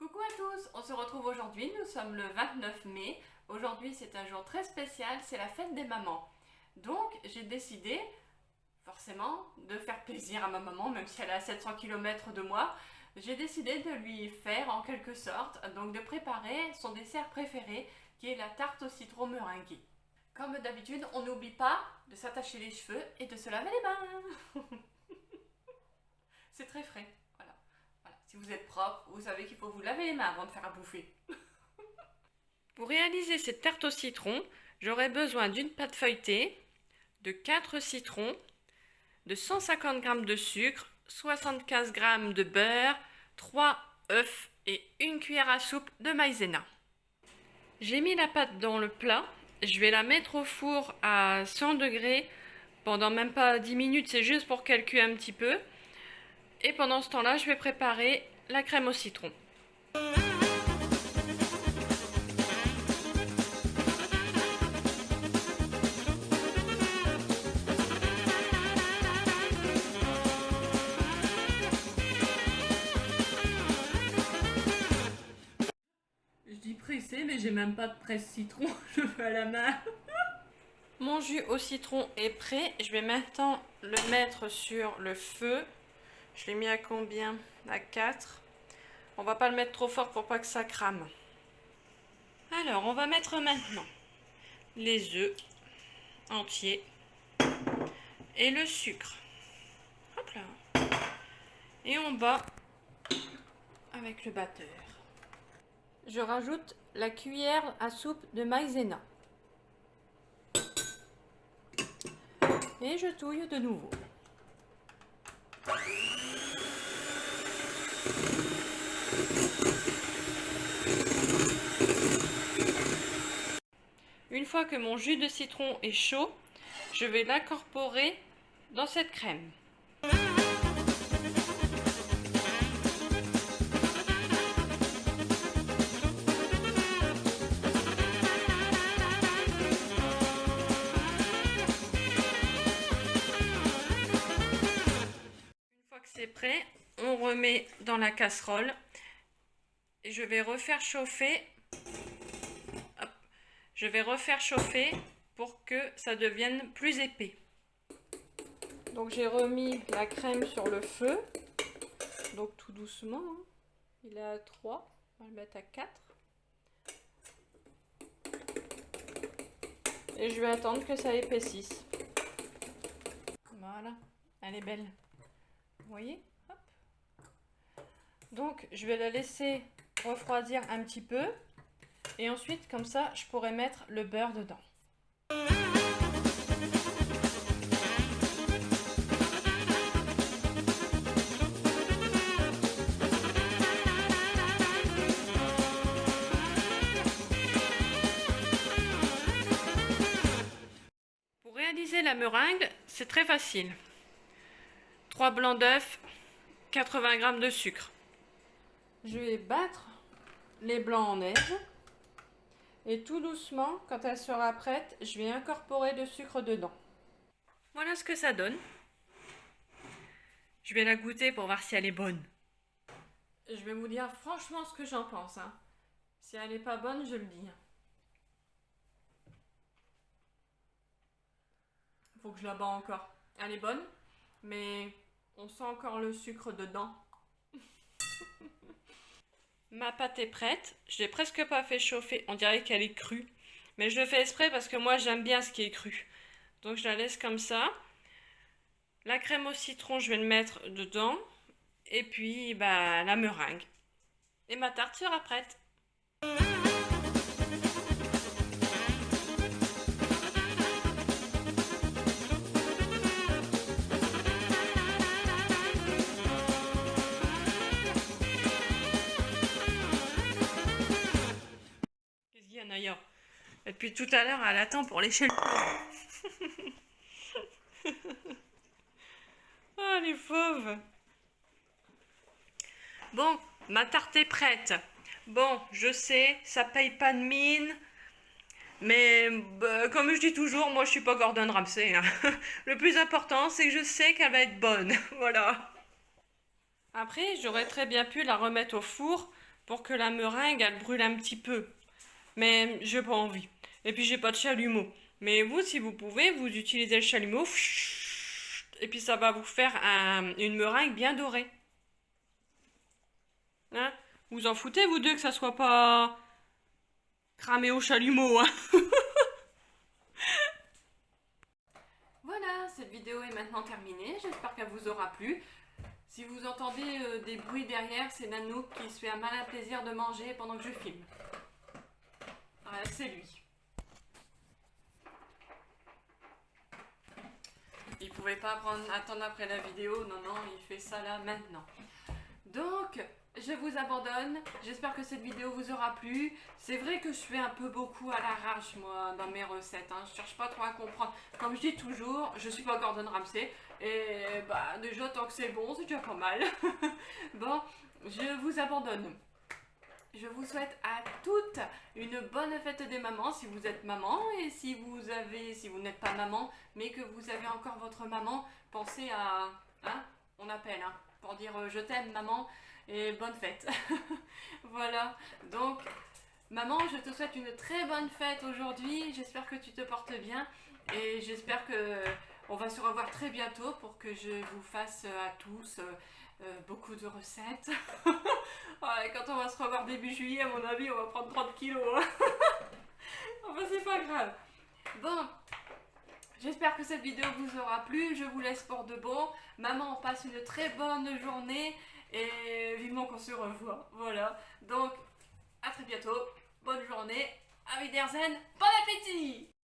Coucou à tous, on se retrouve aujourd'hui, nous sommes le 29 mai. Aujourd'hui c'est un jour très spécial, c'est la fête des mamans. Donc j'ai décidé, forcément, de faire plaisir à ma maman, même si elle est à 700 km de moi. J'ai décidé de lui faire en quelque sorte, donc de préparer son dessert préféré, qui est la tarte au citron meringuée. Comme d'habitude, on n'oublie pas de s'attacher les cheveux et de se laver les mains. C'est très frais, voilà. Voilà. Si vous êtes propre, vous savez qu'il faut vous laver les mains avant de faire à bouffer. Pour réaliser cette tarte au citron, j'aurai besoin d'une pâte feuilletée, de 4 citrons, de 150 g de sucre, 75 g de beurre, 3 œufs et une cuillère à soupe de maïzena. J'ai mis la pâte dans le plat, je vais la mettre au four à 100 degrés pendant même pas 10 minutes, c'est juste pour qu'elle cuise un petit peu. Et pendant ce temps-là, je vais préparer la crème au citron. Je dis pressé, mais j'ai même pas de presse citron, je fais à la main. Mon jus au citron est prêt, je vais maintenant le mettre sur le feu. Je l'ai mis à combien? À 4. On va pas le mettre trop fort pour pas que ça crame. Alors, on va mettre maintenant les œufs entiers et le sucre. Hop là. Et on bat avec le batteur. Je rajoute la cuillère à soupe de maïzena. Et je touille de nouveau. Une fois que mon jus de citron est chaud, je vais l'incorporer dans cette crème. Une fois que c'est prêt, on remet dans la casserole et je vais refaire chauffer. Je vais refaire chauffer pour que ça devienne plus épais. Donc j'ai remis la crème sur le feu. Donc tout doucement. Hein. Il est à 3. On va le mettre à 4. Et je vais attendre que ça épaississe. Voilà. Elle est belle. Vous voyez? Hop. Donc je vais la laisser refroidir un petit peu. Et ensuite, comme ça, je pourrais mettre le beurre dedans. Pour réaliser la meringue, c'est très facile. 3 blancs d'œufs, 80 g de sucre. Je vais battre les blancs en neige. Et tout doucement, quand elle sera prête, je vais incorporer le sucre dedans. Voilà ce que ça donne. Je vais la goûter pour voir si elle est bonne. Je vais vous dire franchement ce que j'en pense. Hein. Si elle n'est pas bonne, je le dis. Il faut que je la bats encore. Elle est bonne, mais on sent encore le sucre dedans. Ma pâte est prête, je l'ai presque pas fait chauffer, on dirait qu'elle est crue. Mais je le fais exprès parce que moi j'aime bien ce qui est cru. Donc je la laisse comme ça. La crème au citron, je vais le mettre dedans. Et puis la meringue. Et ma tarte sera prête. D'ailleurs, depuis tout à l'heure, elle attend pour lécher le pain. Ah, les fauves. Bon, ma tarte est prête. Bon, je sais, ça paye pas de mine. Mais comme je dis toujours, moi je suis pas Gordon Ramsay. Hein. Le plus important, c'est que je sais qu'elle va être bonne. Voilà. Après, j'aurais très bien pu la remettre au four pour que la meringue, elle brûle un petit peu. Mais j'ai pas envie. Et puis j'ai pas de chalumeau. Mais vous, si vous pouvez, vous utilisez le chalumeau. Et puis ça va vous faire une meringue bien dorée. Hein? Vous en foutez, vous deux, que ça soit pas cramé au chalumeau, hein? Voilà, cette vidéo est maintenant terminée. J'espère qu'elle vous aura plu. Si vous entendez des bruits derrière, c'est Nanook qui se fait un malin plaisir de manger pendant que je filme. Voilà, c'est lui. Il pouvait pas attendre après la vidéo, non, il fait ça là maintenant. Donc, je vous abandonne. J'espère que cette vidéo vous aura plu. C'est vrai que je fais un peu beaucoup à l'arrache, moi, dans mes recettes. Hein. Je cherche pas trop à comprendre. Comme je dis toujours, je suis pas Gordon Ramsay. Et bah, déjà, tant que c'est bon, c'est déjà pas mal. Bon, je vous abandonne. Je vous souhaite à toutes une bonne fête des mamans si vous êtes maman et si vous n'êtes pas maman mais que vous avez encore votre maman, pensez à, hein, on appelle, hein, pour dire je t'aime maman et bonne fête. Voilà, donc maman, je te souhaite une très bonne fête aujourd'hui, j'espère que tu te portes bien et j'espère que on va se revoir très bientôt pour que je vous fasse à tous beaucoup de recettes. Ouais, quand on va se revoir début juillet, à mon avis, on va prendre 30 kilos. Hein. Enfin, c'est pas grave. Bon, j'espère que cette vidéo vous aura plu. Je vous laisse pour de bon. Maman, on passe une très bonne journée et vivement qu'on se revoit. Voilà. Donc, à très bientôt. Bonne journée. Auf Wiedersehen. Bon appétit!